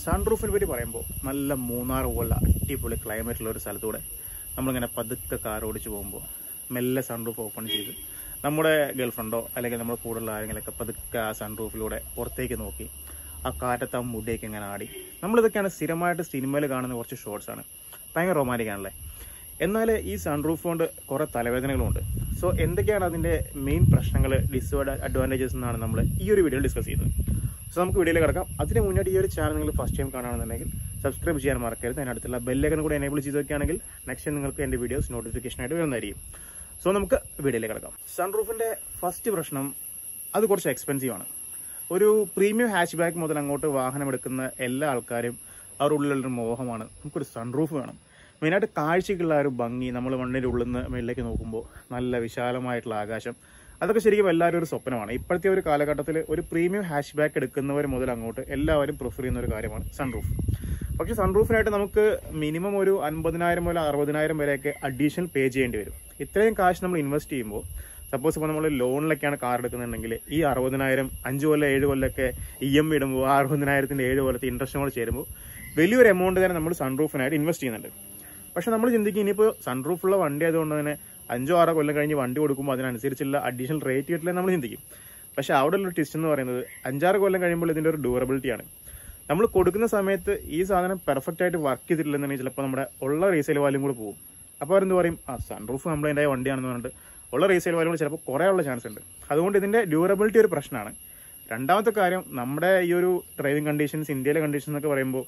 സൺറൂഫിനെ പറ്റി പറയുമ്പോൾ നല്ല മൂന്നാർ പോലുള്ള അടിപൊളി ക്ലൈമറ്റുള്ള ഒരു സ്ഥലത്തൂടെ നമ്മളിങ്ങനെ പതുക്കെ കാർ ഓടിച്ച് പോകുമ്പോൾ മെല്ലെ സൺറൂഫ് ഓപ്പൺ ചെയ്ത് നമ്മുടെ ഗേൾഫ്രണ്ടോ അല്ലെങ്കിൽ നമ്മുടെ കൂടെയുള്ള ആരെങ്കിലൊക്കെ പതുക്കെ ആ സൺറൂഫിലൂടെ പുറത്തേക്ക് നോക്കി ആ കാറ്റത്ത് ആ മുടിയൊക്കെ ഇങ്ങനെ ആടി. നമ്മളിതൊക്കെയാണ് സ്ഥിരമായിട്ട് സിനിമയിൽ കാണുന്ന കുറച്ച് ഷോർട്സാണ്. ഭയങ്കര റൊമാൻറ്റിക് ആണല്ലേ. എന്നാൽ ഈ സൺറൂഫ് കൊണ്ട് കുറേ തലവേദനകളുണ്ട്. സോ എന്തൊക്കെയാണ് അതിൻ്റെ മെയിൻ പ്രശ്നങ്ങൾ, ഡിസ്അഡ്വാൻറ്റേജസ് എന്നാണ് നമ്മൾ ഈ ഒരു വീഡിയോയിൽ ഡിസ്കസ് ചെയ്യുന്നത്. സോ നമുക്ക് വീഡിയോയിൽ കിടക്കാം. അതിന് മുന്നായിട്ട് ഈ ഒരു ചാനൽ നിങ്ങൾ ഫസ്റ്റ് ടൈം കാണുകയാണെന്നുണ്ടെങ്കിൽ സബ്സ്ക്രൈബ് ചെയ്യാൻ മറക്കരുത്. അതിനടുത്തുള്ള ബെല്ലൈക്കൺ കൂടി എനേബിൾ ചെയ്ത് വെക്കുകയാണെങ്കിൽ നെക്സ്റ്റ് നിങ്ങൾക്ക് എൻ്റെ വീഡിയോസ് നോട്ടിഫിക്കേഷൻ ആയിട്ട് വരുന്നതായിരിക്കും. സോ നമുക്ക് വീഡിയോയിലേക്ക് കിടക്കാം. സൺറൂഫിൻ്റെ ഫസ്റ്റ് പ്രശ്നം, അത് കുറച്ച് എക്സ്പെൻസീവ് ആണ്. ഒരു പ്രീമിയം ഹാച്ച് ബാക്ക് മുതൽ അങ്ങോട്ട് വാഹനം എടുക്കുന്ന എല്ലാ ആൾക്കാരും അവരുടെ ഉള്ളിലുള്ളൊരു മോഹമാണ്, നമുക്കൊരു സൺറൂഫ് വേണം. മെയിനായിട്ട് കാഴ്ചയ്ക്കുള്ള ഒരു ഭംഗി, നമ്മൾ വണ്ടിൻ്റെ ഉള്ളിൽ നിന്ന് മേളിലേക്ക് നോക്കുമ്പോൾ നല്ല വിശാലമായിട്ടുള്ള ആകാശം, അതൊക്കെ ശരിക്കും എല്ലാവരും ഒരു സ്വപ്നമാണ്. ഇപ്പോഴത്തെ ഒരു കാലഘട്ടത്തിൽ ഒരു പ്രീമിയം ഹാച്ച് ബാക്ക് എടുക്കുന്നവർ മുതൽ അങ്ങോട്ട് എല്ലാവരും പ്രിഫർ ചെയ്യുന്ന ഒരു കാര്യമാണ് സൺറൂഫ്. പക്ഷേ സൺറൂഫിനായിട്ട് നമുക്ക് മിനിമം ഒരു 50,000 മുതൽ 60,000 വരെയൊക്കെ അഡീഷണൽ പേ ചെയ്യേണ്ടി വരും. ഇത്രയും കാശ് നമ്മൾ ഇൻവെസ്റ്റ് ചെയ്യുമ്പോൾ, സപ്പോസ് ഇപ്പോൾ നമ്മൾ ലോണിലൊക്കെയാണ് കാർ എടുക്കുന്നുണ്ടെങ്കിൽ ഈ 60,000 5 കൊല്ലം 7 കൊല്ലമൊക്കെ EMI ഇടുമ്പോൾ ആ 60,000-ന്റെ 7 കൊല്ലത്തെ ഇൻട്രസ്റ്റ് നമ്മൾ ചേരുമ്പോൾ വലിയൊരു എമൗണ്ട് തന്നെ നമ്മൾ സൺറൂഫിനായിട്ട് ഇൻവെസ്റ്റ് ചെയ്യുന്നുണ്ട്. പക്ഷെ നമ്മൾ ചിന്തിക്കും, ഇനിയിപ്പോൾ സൺറൂഫുള്ള വണ്ടി ആയതുകൊണ്ട് തന്നെ 5-6 കൊല്ലം കഴിഞ്ഞ് വണ്ടി കൊടുക്കുമ്പോൾ അതിനനുസരിച്ചുള്ള അഡീഷണൽ റേറ്റ് കിട്ടില്ല നമ്മൾ ചിന്തിക്കും. പക്ഷെ അവിടെ ഉള്ള ട്വിസ്റ്റ് എന്ന് പറയുന്നത് 5-6 കൊല്ലം കഴിയുമ്പോൾ ഇതിൻ്റെ ഒരു ഡ്യൂറബിലിറ്റിയാണ്. നമ്മൾ കൊടുക്കുന്ന സമയത്ത് ഈ സാധനം പെർഫെക്റ്റ് ആയിട്ട് വർക്ക് ചെയ്തിട്ടില്ലെന്നുണ്ടെങ്കിൽ ചിലപ്പോൾ നമ്മുടെ ഉള്ള റീസെയിൽ വാല്യൂം കൂടെ പോകും. അപ്പോൾ അവരെന്ത് പറയും, സൺറൂഫ് കംപ്ലൈൻ്റ് ആയ വണ്ടിയാണെന്ന് പറഞ്ഞിട്ട് ഉള്ള റീസെയിൽ വാല്യൂം കൂടെ ചിലപ്പോൾ കുറേ ഉള്ള ചാൻസ് ഉണ്ട്. അതുകൊണ്ട് ഇതിൻ്റെ ഡ്യൂറബിലിറ്റി ഒരു പ്രശ്നമാണ്. രണ്ടാമത്തെ കാര്യം, നമ്മുടെ ഈ ഒരു ഡ്രൈവിംഗ് കണ്ടീഷൻസ്, ഇന്ത്യയിലെ കണ്ടീഷൻസ് എന്നൊക്കെ പറയുമ്പോൾ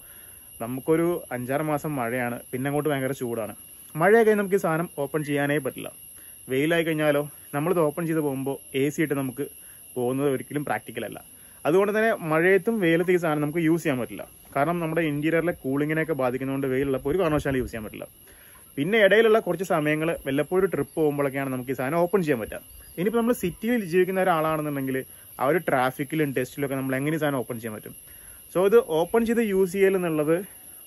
നമുക്കൊരു 5-6 മാസം മഴയാണ്, പിന്നെ അങ്ങോട്ട് ഭയങ്കര ചൂടാണ്. മഴയായി കഴിഞ്ഞാൽ നമുക്ക് ഈ സാധനം ഓപ്പൺ ചെയ്യാനേ പറ്റില്ല. വെയിലായി കഴിഞ്ഞാലോ നമ്മളിത് ഓപ്പൺ ചെയ്ത് പോകുമ്പോൾ AC ഇട്ട് നമുക്ക് പോകുന്നത് ഒരിക്കലും പ്രാക്ടിക്കലല്ല. അതുകൊണ്ട് തന്നെ മഴയത്തും വെയിലത്തും ഈ സാധനം നമുക്ക് യൂസ് ചെയ്യാൻ പറ്റില്ല. കാരണം നമ്മുടെ ഇന്റീരിയറിലെ കൂളിങ്ങിനെയൊക്കെ ബാധിക്കുന്നതുകൊണ്ട് വെയിലുള്ളപ്പോൾ ഒരു കാരണവശാലും യൂസ് ചെയ്യാൻ പറ്റില്ല. പിന്നെ ഇടയിലുള്ള കുറച്ച് സമയങ്ങൾ വല്ലപ്പോഴും ട്രിപ്പ് പോകുമ്പോഴൊക്കെയാണ് നമുക്ക് ഈ സാധനം ഓപ്പൺ ചെയ്യാൻ പറ്റുക. ഇനിയിപ്പോൾ നമ്മൾ സിറ്റിയിൽ ജീവിക്കുന്ന ഒരാളാണെന്നുണ്ടെങ്കിൽ ആ ഒരു ട്രാഫിക്കിലും ടെസ്റ്റിലൊക്കെ നമ്മൾ എങ്ങനെ ഈ സാധനം ഓപ്പൺ ചെയ്യാൻ പറ്റും? സോ ഇത് ഓപ്പൺ ചെയ്ത് യൂസ് ചെയ്യൽ എന്നുള്ളത്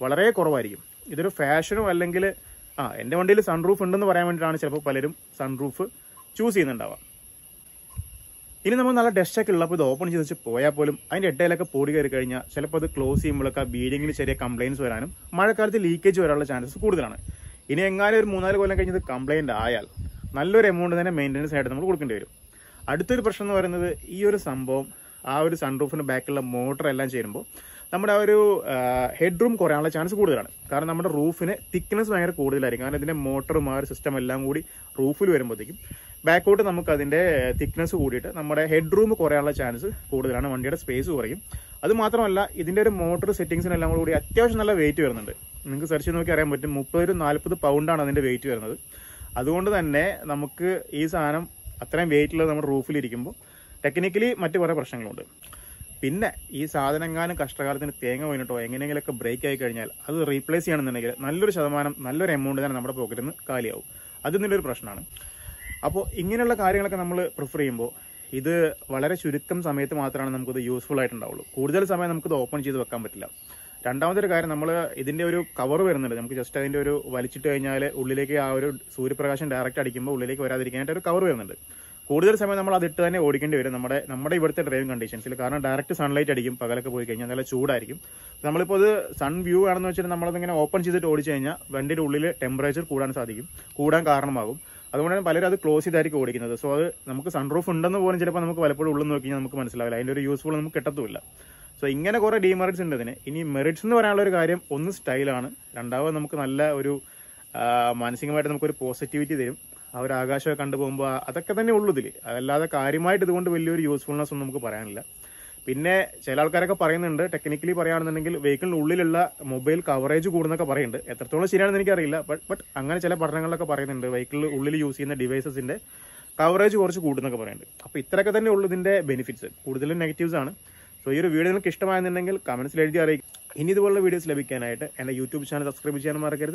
വളരെ കുറവായിരിക്കും. ഇതൊരു ഫാഷനോ അല്ലെങ്കിൽ എൻ്റെ വണ്ടിയിൽ സൺറൂഫ് ഉണ്ടെന്ന് പറയാൻ വേണ്ടിയിട്ടാണ് ചിലപ്പോൾ പലരും സൺറൂഫ് ചൂസ് ചെയ്യുന്നുണ്ടാവുക. ഇനി നമ്മൾ നല്ല ഡസ്റ്റൊക്കെ ഉള്ളപ്പോൾ ഇത് ഓപ്പൺ ചെയ്ത് വെച്ച് പോയാൽ പോലും അതിൻ്റെ ഇടയിലൊക്കെ പൊടി കയറി കഴിഞ്ഞാൽ ചിലപ്പോൾ അത് ക്ലോസ് ചെയ്യുമ്പോഴൊക്കെ ബീഡിങ്ങിൽ ചെറിയ കംപ്ലയിൻസ് വരാനും മഴക്കാലത്ത് ലീക്കേജ് വരാനുള്ള ചാൻസസ് കൂടുതലാണ്. ഇനി എങ്ങാനും ഒരു 3-4 കൊല്ലം കഴിഞ്ഞ് ഇത് കംപ്ലയിൻ്റ് ആയാൽ നല്ലൊരു എമൗണ്ട് തന്നെ മെയിൻ്റനൻസ് ആയിട്ട് നമ്മൾ കൊടുക്കേണ്ടി വരും. അടുത്തൊരു പ്രശ്നം എന്ന് പറയുന്നത്, ഈ ഒരു സംഭവം ആ ഒരു സൺറൂഫിൻ്റെ ബാക്കിലുള്ള മോട്ടർ എല്ലാം ചേരുമ്പോൾ നമ്മുടെ ആ ഒരു ഹെഡ് റൂം കുറയാനുള്ള ചാൻസ് കൂടുതലാണ്. കാരണം നമ്മുടെ റൂഫിന് തിക്നെസ് ഭയങ്കര കൂടുതലായിരിക്കും. കാരണം ഇതിൻ്റെ മോട്ടറും ആ ഒരു സിസ്റ്റം എല്ലാം കൂടി റൂഫിൽ വരുമ്പോഴത്തേക്കും ബാക്കോട്ട് നമുക്ക് അതിൻ്റെ തിക്നെസ് കൂടിയിട്ട് നമ്മുടെ ഹെഡ് റൂം കുറയാനുള്ള ചാൻസ് കൂടുതലാണ്, വണ്ടിയുടെ സ്പേസ് കുറയും. അത് മാത്രമല്ല, ഇതിൻ്റെ ഒരു മോട്ടർ സെറ്റിങ്സിനെല്ലാം കൂടി അത്യാവശ്യം നല്ല വെയിറ്റ് വരുന്നുണ്ട്. നിങ്ങൾക്ക് സെർച്ച് ചെയ്ത് നോക്കി അറിയാൻ പറ്റും, 30-40 പൗണ്ടാണ് അതിൻ്റെ വെയിറ്റ് വരുന്നത്. അതുകൊണ്ട് തന്നെ നമുക്ക് ഈ സാധനം അത്രയും വെയിറ്റുള്ളത് നമ്മുടെ റൂഫിലിരിക്കുമ്പോൾ ടെക്നിക്കലി മറ്റു കുറേ പ്രശ്നങ്ങളുണ്ട്. പിന്നെ ഈ സാധനം എങ്ങാനും കഷ്ടകാലത്തിന് തേങ്ങ വീണിട്ടോ എങ്ങനെയെങ്കിലുമൊക്കെ ബ്രേക്ക് ആയി കഴിഞ്ഞാൽ അത് റീപ്ലേസ് ചെയ്യണമെന്നുണ്ടെങ്കിൽ നല്ലൊരു ശതമാനം, നല്ലൊരു എമൗണ്ട് തന്നെ നമ്മുടെ പോക്കറ്റിൽ നിന്ന് കാലിയാവും. അതിൻ്റെ ഒരു പ്രശ്നമാണ്. അപ്പോൾ ഇങ്ങനെയുള്ള കാര്യങ്ങളൊക്കെ നമ്മൾ പ്രിഫർ ചെയ്യുമ്പോൾ ഇത് വളരെ ചുരുക്കം സമയത്ത് മാത്രമാണ് നമുക്കത് യൂസ്ഫുൾ ആയിട്ടുണ്ടാവുള്ളൂ. കൂടുതൽ സമയം നമുക്കത് ഓപ്പൺ ചെയ്ത് വെക്കാൻ പറ്റില്ല. രണ്ടാമത്തെ ഒരു കാര്യം, നമ്മൾ ഇതിൻ്റെ ഒരു കവർ വരുന്നുണ്ട്. നമുക്ക് ജസ്റ്റ് അതിൻ്റെ ഒരു വലിച്ചിട്ട് കഴിഞ്ഞാൽ ഉള്ളിലേക്ക് ആ ഒരു സൂര്യപ്രകാശം ഡയറക്റ്റ് അടിക്കുമ്പോൾ ഉള്ളിലേക്ക് വരാതിരിക്കാനായിട്ട് ഒരു കവർ വരുന്നുണ്ട്. കൂടുതൽ സമയം നമ്മൾ അതിട്ട് തന്നെ ഓടിക്കേണ്ടി വരും നമ്മുടെ ഇവിടുത്തെ ഡ്രൈവിംഗ് കണ്ടീഷൻസിൽ. കാരണം ഡയറക്റ്റ് സൺലൈറ്റ് അടിക്കും, പകലൊക്കെ പോയി കഴിഞ്ഞാൽ നല്ല ചൂടായിരിക്കും. നമ്മളിപ്പോൾ അത് സൺ വ്യൂ ആണെന്ന് വെച്ചാൽ നമ്മളതിങ്ങനെ ഓപ്പൺ ചെയ്തിട്ട് ഓടിച്ചു കഴിഞ്ഞാൽ വണ്ടിയുടെ ഉള്ളിൽ ടെമ്പറേച്ചർ കൂടാൻ കാരണമാകും. അതുകൊണ്ടാണ് പലരും അത് ക്ലോസ് ചെയ്തായിരിക്കും ഓടിക്കുന്നത്. സോ അത് നമുക്ക് സൺറൂഫ് ഉണ്ടെന്ന് പോലും ചിലപ്പോൾ നമുക്ക് പലപ്പോഴും ഉള്ളിൽ നോക്കി കഴിഞ്ഞാൽ നമുക്ക് മനസ്സിലാവില്ല, അതിൻ്റെ ഒരു യൂസ്ഫുൾ നമുക്ക് കിട്ടത്തുമില്ല. സോ ഇങ്ങനെ കുറേ ഡീമെറിറ്റ്സ് ഉണ്ട് ഇതിന്. ഇനി മെറിറ്റ്സ് എന്ന് പറയാനുള്ള ഒരു കാര്യം, ഒന്ന് സ്റ്റൈലാണ്, രണ്ടാമത് നമുക്ക് നല്ല ഒരു മാനസികമായിട്ട് നമുക്കൊരു പോസിറ്റിവിറ്റി തരും. ആ ഒരു ആകാശമൊക്കെ കണ്ടുപോകുമ്പോൾ അതൊക്കെ തന്നെ ഉള്ളൂ ഇതിൽ. അതല്ലാതെ കാര്യമായിട്ട് ഇതുകൊണ്ട് വലിയൊരു യൂസ്ഫുൾനെസ് ഒന്നും നമുക്ക് പറയാനില്ല. പിന്നെ ചില ആൾക്കാരൊക്കെ പറയുന്നുണ്ട്, ടെക്നിക്കലി പറയുകയാണെന്നുണ്ടെങ്കിൽ വെഹിക്കിളിൻ്റെ ഉള്ളിലുള്ള മൊബൈൽ കവറേജ് കൂടുന്നൊക്കെ പറയുന്നുണ്ട്. എത്രത്തോളം ശരിയാണെന്ന് എനിക്കറിയില്ല. ബട്ട് അങ്ങനെ ചില പഠനങ്ങളിലൊക്കെ പറയുന്നുണ്ട്, വെഹിക്കിളിൽ ഉള്ളിൽ യൂസ് ചെയ്യുന്ന ഡിവൈസസിൻ്റെ കവറേജ് കുറച്ച് കൂടുന്നൊക്കെ പറയുന്നുണ്ട്. അപ്പോൾ ഇത്രയൊക്കെ തന്നെ ഉള്ളൂ ഇതിൻ്റെ ബെനിഫിറ്റ്സ്. കൂടുതലും നെഗറ്റീവ്സ് ആണ്. സോ ഈ ഒരു വീഡിയോ നിങ്ങൾക്ക് ഇഷ്ടമായെന്നുണ്ടെങ്കിൽ കമൻസിൽ എഴുതി അറിയിക്കും. ഇനി ഇതുപോലുള്ള വീഡിയോസ് ലഭിക്കാനായിട്ട് എൻ്റെ യൂട്യൂബ് ചാനൽ സബ്സ്ക്രൈബ് ചെയ്യാൻ മറക്കരുത്.